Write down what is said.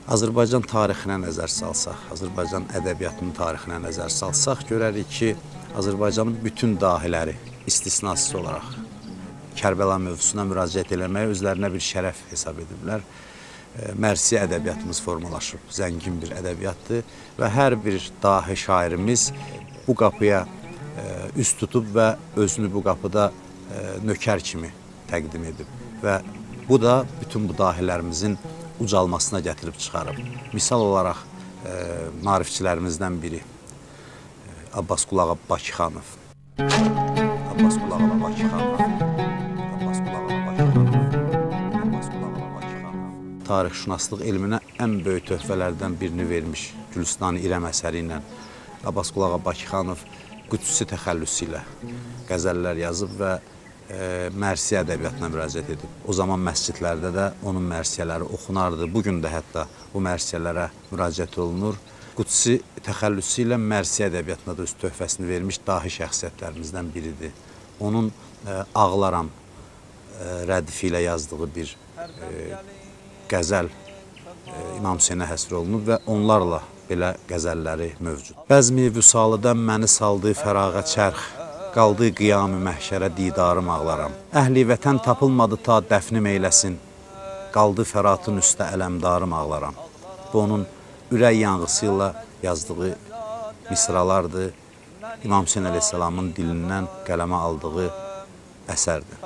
Azərbaycan tarixinə nəzər salsaq, Azərbaycan ədəbiyyatının tarixinə nəzər salsaq, görərik ki, Azərbaycanın bütün dahiləri istisnasız olaraq Kərbəla mövzusuna müraciət eləməyə özlərinə bir şərəf hesab ediblər. Mərsi ədəbiyyatımız formalaşıb, zəngin bir ədəbiyyatdır və hər bir dahi şairimiz bu qapıya üst tutub və özünü bu qapıda nökər kimi təqdim edib və bu da bütün bu dahilərimizin ucalmasına gətirib çıxarıb. Misal olaraq maarifçilərimizdən biri Abbas Qulağa Bakıxanov. Tarixşünaslıq elminə ən böyük töhfələrdən birini vermiş Gülüstan-ı İrəm əsəri ilə Abbas Qulağa Bakıxanov qüdsi təxəllüsü ilə qəzəllər yazıb və Mərsi ədəbiyyatına müraciət edib. O zaman məscidlərdə də onun mərsiyələri oxunardı. Bugün də hətta bu mərsiyələrə müraciət olunur. Qudsi təxəllüsü ilə Mərsi ədəbiyyatına da öz töhfəsini vermiş dahi şəxsiyyətlərimizdən biridir. Onun Ağlaram rədifi ilə yazdığı bir qəzəl İmam Hüseynə həsr olunub və onlarla belə qəzəlləri mövcud. Bəzmi vüsalıdan məni saldı fərağa çərx, qaldı qiyam-ı məhşərə didarım ağlaram. Əhli vətən tapılmadı ta dəfnim eyləsin, qaldı fəratın üstə ələmdarım ağlaram. Bu onun ürək yanğısı ilə yazdığı misralardır. İmam Hüseyn əleyhissalamın dilindən qələmə aldığı əsərdir.